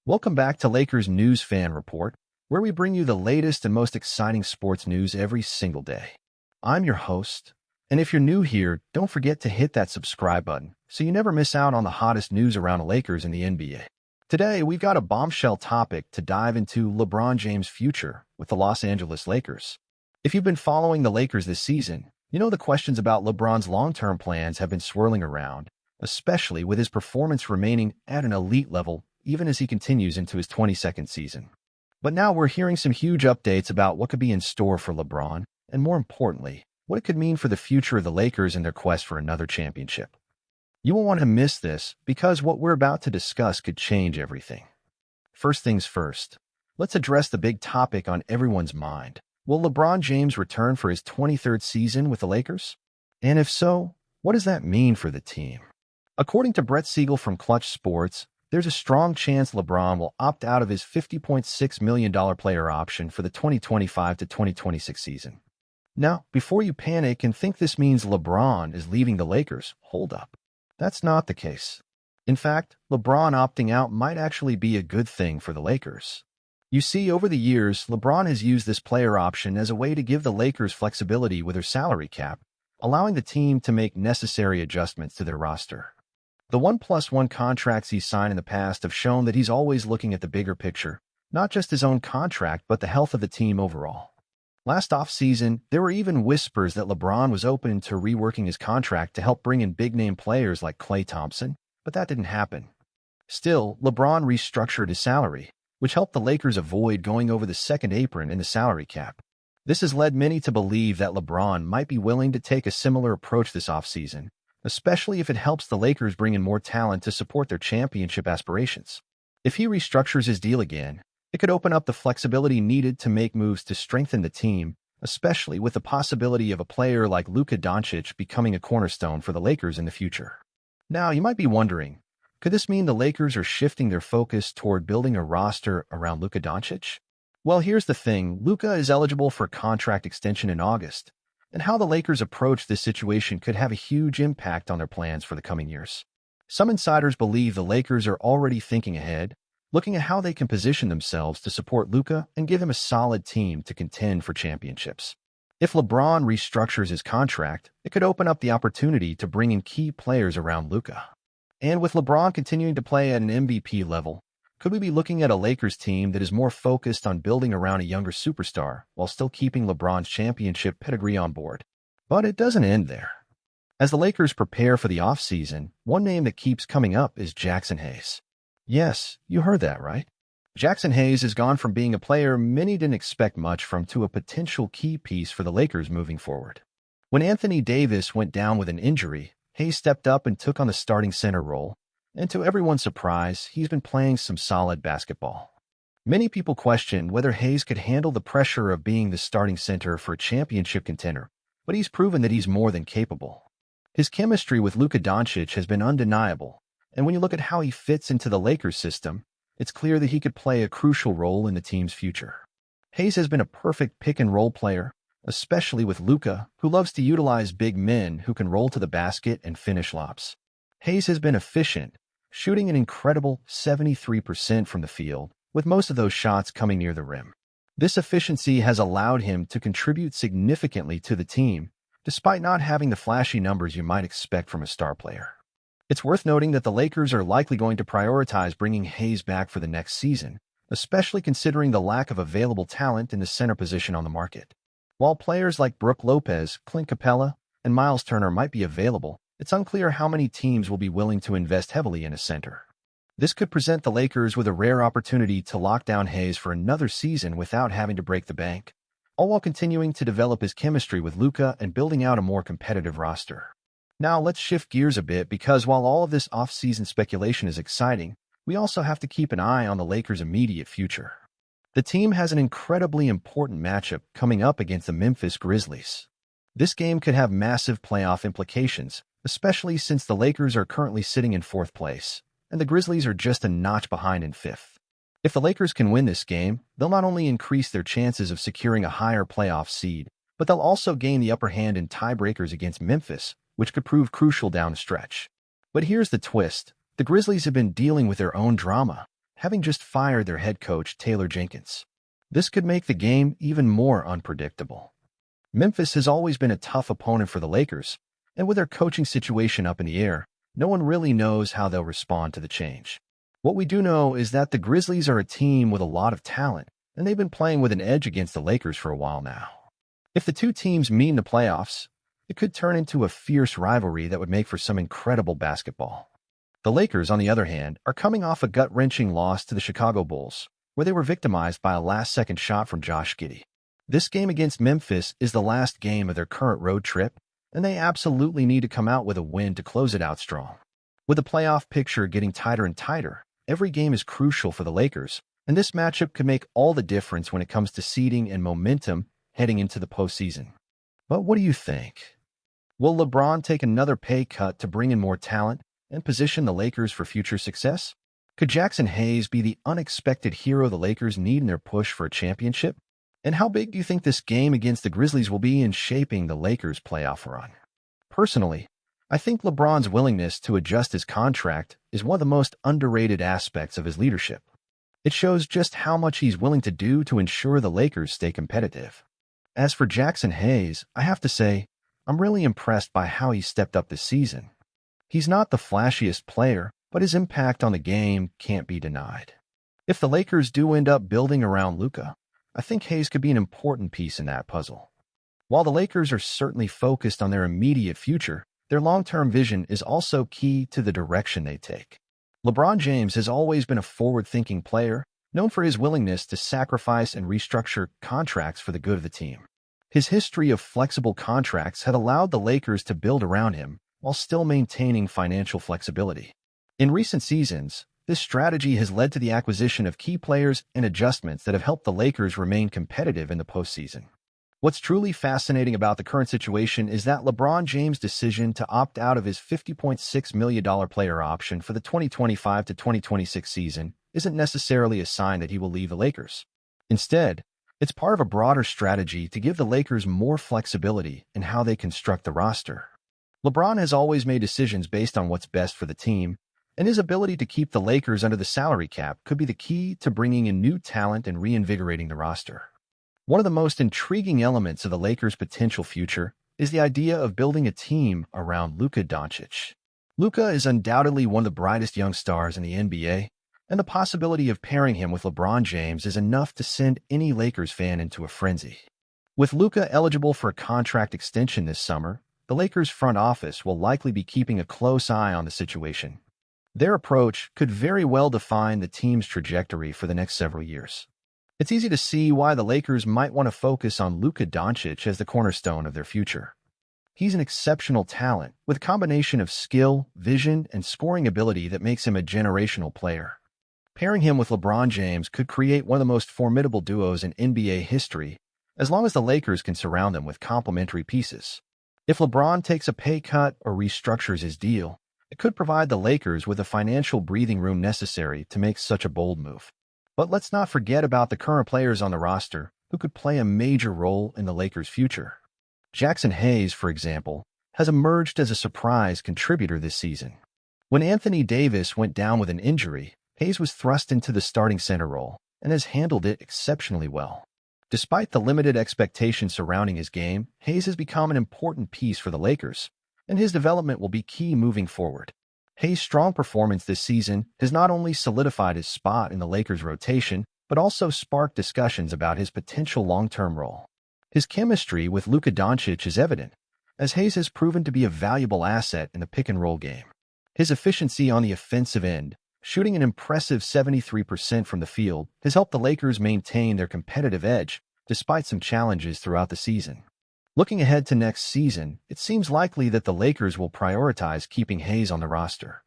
Welcome back to Lakers News Fan Report, where we bring you the latest and most exciting sports news every single day. I'm your host, and if you're new here, don't forget to hit that subscribe button so you never miss out on the hottest news around the Lakers and the NBA. Today, we've got a bombshell topic to dive into: LeBron James' future with the Los Angeles Lakers. If you've been following the Lakers this season, you know the questions about LeBron's long-term plans have been swirling around, especially with his performance remaining at an elite level even as he continues into his 22nd season. But now we're hearing some huge updates about what could be in store for LeBron, and more importantly, what it could mean for the future of the Lakers and their quest for another championship. You won't want to miss this, because what we're about to discuss could change everything. First things first, let's address the big topic on everyone's mind. Will LeBron James return for his 23rd season with the Lakers? And if so, what does that mean for the team? According to Brett Siegel from Clutch Sports, there's a strong chance LeBron will opt out of his $50.6 million player option for the 2025 to 2026 season. Now, before you panic and think this means LeBron is leaving the Lakers, hold up. That's not the case. In fact, LeBron opting out might actually be a good thing for the Lakers. You see, over the years, LeBron has used this player option as a way to give the Lakers flexibility with their salary cap, allowing the team to make necessary adjustments to their roster. The 1+1 contracts he's signed in the past have shown that he's always looking at the bigger picture, not just his own contract but the health of the team overall. Last offseason, there were even whispers that LeBron was open to reworking his contract to help bring in big-name players like Klay Thompson, but that didn't happen. Still, LeBron restructured his salary, which helped the Lakers avoid going over the second apron in the salary cap. This has led many to believe that LeBron might be willing to take a similar approach this offseason, especially if it helps the Lakers bring in more talent to support their championship aspirations. If he restructures his deal again, it could open up the flexibility needed to make moves to strengthen the team, especially with the possibility of a player like Luca Doncic becoming a cornerstone for the Lakers in the future. Now, you might be wondering, could this mean the Lakers are shifting their focus toward building a roster around Luca Doncic? Well, here's the thing: Luca is eligible for a contract extension in August, and how the Lakers approach this situation could have a huge impact on their plans for the coming years. Some insiders believe the Lakers are already thinking ahead, looking at how they can position themselves to support Luca and give him a solid team to contend for championships. If LeBron restructures his contract, it could open up the opportunity to bring in key players around Luca. And with LeBron continuing to play at an MVP level, could we be looking at a Lakers team that is more focused on building around a younger superstar while still keeping LeBron's championship pedigree on board? But it doesn't end there. As the Lakers prepare for the offseason, one name that keeps coming up is Jackson Hayes. Yes, you heard that right. Jackson Hayes has gone from being a player many didn't expect much from to a potential key piece for the Lakers moving forward. When Anthony Davis went down with an injury, Hayes stepped up and took on the starting center role, and to everyone's surprise, he's been playing some solid basketball. Many people questioned whether Hayes could handle the pressure of being the starting center for a championship contender, but he's proven that he's more than capable. His chemistry with Luca Doncic has been undeniable, and when you look at how he fits into the Lakers system, it's clear that he could play a crucial role in the team's future. Hayes has been a perfect pick-and-roll player, especially with Luca, who loves to utilize big men who can roll to the basket and finish lobs. Hayes has been efficient, shooting an incredible 73% from the field, with most of those shots coming near the rim. This efficiency has allowed him to contribute significantly to the team, despite not having the flashy numbers you might expect from a star player. It's worth noting that the Lakers are likely going to prioritize bringing Hayes back for the next season, especially considering the lack of available talent in the center position on the market. While players like Brook Lopez, Clint Capella, and Miles Turner might be available, it's unclear how many teams will be willing to invest heavily in a center. This could present the Lakers with a rare opportunity to lock down Hayes for another season without having to break the bank, all while continuing to develop his chemistry with Luca and building out a more competitive roster. Now let's shift gears a bit, because while all of this off-season speculation is exciting, we also have to keep an eye on the Lakers' immediate future. The team has an incredibly important matchup coming up against the Memphis Grizzlies. This game could have massive playoff implications, especially since the Lakers are currently sitting in 4th place, and the Grizzlies are just a notch behind in 5th. If the Lakers can win this game, they'll not only increase their chances of securing a higher playoff seed, but they'll also gain the upper hand in tiebreakers against Memphis, which could prove crucial down the stretch. But here's the twist: the Grizzlies have been dealing with their own drama, having just fired their head coach Taylor Jenkins. This could make the game even more unpredictable. Memphis has always been a tough opponent for the Lakers, and with their coaching situation up in the air, no one really knows how they'll respond to the change. What we do know is that the Grizzlies are a team with a lot of talent, and they've been playing with an edge against the Lakers for a while now. If the two teams meet in the playoffs, it could turn into a fierce rivalry that would make for some incredible basketball. The Lakers, on the other hand, are coming off a gut-wrenching loss to the Chicago Bulls, where they were victimized by a last-second shot from Josh Giddey. This game against Memphis is the last game of their current road trip, and they absolutely need to come out with a win to close it out strong. With the playoff picture getting tighter and tighter, every game is crucial for the Lakers, and this matchup could make all the difference when it comes to seeding and momentum heading into the postseason. But what do you think? Will LeBron take another pay cut to bring in more talent and position the Lakers for future success? Could Jackson Hayes be the unexpected hero the Lakers need in their push for a championship? And how big do you think this game against the Grizzlies will be in shaping the Lakers' playoff run? Personally, I think LeBron's willingness to adjust his contract is one of the most underrated aspects of his leadership. It shows just how much he's willing to do to ensure the Lakers stay competitive. As for Jackson Hayes, I have to say, I'm really impressed by how he stepped up this season. He's not the flashiest player, but his impact on the game can't be denied. If the Lakers do end up building around Luca, I think Hayes could be an important piece in that puzzle. While the Lakers are certainly focused on their immediate future, their long-term vision is also key to the direction they take. LeBron James has always been a forward-thinking player, known for his willingness to sacrifice and restructure contracts for the good of the team. His history of flexible contracts had allowed the Lakers to build around him while still maintaining financial flexibility. In recent seasons, this strategy has led to the acquisition of key players and adjustments that have helped the Lakers remain competitive in the postseason. What's truly fascinating about the current situation is that LeBron James' decision to opt out of his $50.6 million player option for the 2025 to 2026 season isn't necessarily a sign that he will leave the Lakers. Instead, it's part of a broader strategy to give the Lakers more flexibility in how they construct the roster. LeBron has always made decisions based on what's best for the team, and his ability to keep the Lakers under the salary cap could be the key to bringing in new talent and reinvigorating the roster. One of the most intriguing elements of the Lakers' potential future is the idea of building a team around Luca Doncic. Luca is undoubtedly one of the brightest young stars in the NBA, and the possibility of pairing him with LeBron James is enough to send any Lakers fan into a frenzy. With Luca eligible for a contract extension this summer, the Lakers' front office will likely be keeping a close eye on the situation. Their approach could very well define the team's trajectory for the next several years. It's easy to see why the Lakers might want to focus on Luca Doncic as the cornerstone of their future. He's an exceptional talent with a combination of skill, vision, and scoring ability that makes him a generational player. Pairing him with LeBron James could create one of the most formidable duos in NBA history, as long as the Lakers can surround them with complementary pieces. If LeBron takes a pay cut or restructures his deal, it could provide the Lakers with the financial breathing room necessary to make such a bold move. But let's not forget about the current players on the roster who could play a major role in the Lakers' future. Jackson Hayes, for example, has emerged as a surprise contributor this season. When Anthony Davis went down with an injury, Hayes was thrust into the starting center role and has handled it exceptionally well. Despite the limited expectations surrounding his game, Hayes has become an important piece for the Lakers, and his development will be key moving forward. Hayes' strong performance this season has not only solidified his spot in the Lakers' rotation, but also sparked discussions about his potential long-term role. His chemistry with Luca Doncic is evident, as Hayes has proven to be a valuable asset in the pick-and-roll game. His efficiency on the offensive end, shooting an impressive 73% from the field, has helped the Lakers maintain their competitive edge despite some challenges throughout the season. Looking ahead to next season, it seems likely that the Lakers will prioritize keeping Hayes on the roster.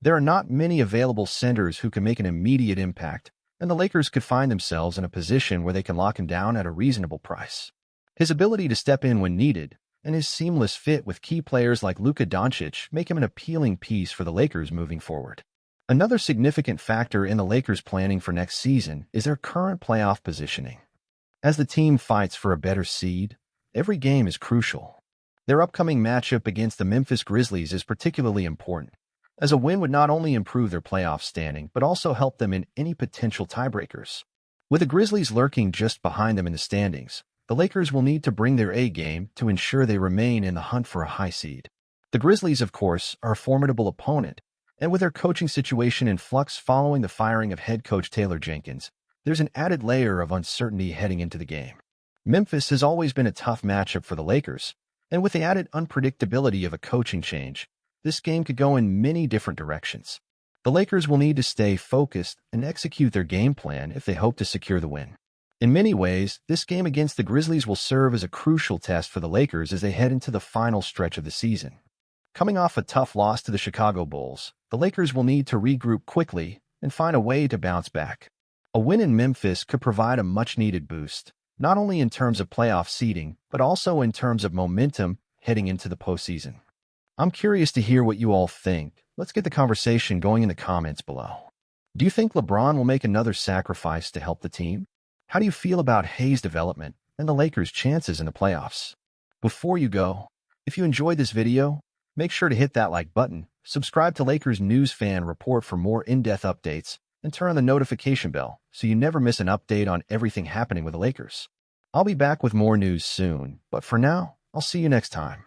There are not many available centers who can make an immediate impact, and the Lakers could find themselves in a position where they can lock him down at a reasonable price. His ability to step in when needed and his seamless fit with key players like Luca Doncic make him an appealing piece for the Lakers moving forward. Another significant factor in the Lakers' planning for next season is their current playoff positioning. As the team fights for a better seed, every game is crucial. Their upcoming matchup against the Memphis Grizzlies is particularly important, as a win would not only improve their playoff standing but also help them in any potential tiebreakers. With the Grizzlies lurking just behind them in the standings, the Lakers will need to bring their A game to ensure they remain in the hunt for a high seed. The Grizzlies, of course, are a formidable opponent, and with their coaching situation in flux following the firing of head coach Taylor Jenkins, there's an added layer of uncertainty heading into the game. Memphis has always been a tough matchup for the Lakers, and with the added unpredictability of a coaching change, this game could go in many different directions. The Lakers will need to stay focused and execute their game plan if they hope to secure the win. In many ways, this game against the Grizzlies will serve as a crucial test for the Lakers as they head into the final stretch of the season. Coming off a tough loss to the Chicago Bulls, the Lakers will need to regroup quickly and find a way to bounce back. A win in Memphis could provide a much-needed boost, not only in terms of playoff seeding, but also in terms of momentum heading into the postseason. I'm curious to hear what you all think. Let's get the conversation going in the comments below. Do you think LeBron will make another sacrifice to help the team? How do you feel about Hayes' development and the Lakers' chances in the playoffs? Before you go, if you enjoyed this video, make sure to hit that like button, subscribe to Lakers News Fan Report for more in-depth updates, and turn on the notification bell so you never miss an update on everything happening with the Lakers. I'll be back with more news soon, but for now, I'll see you next time.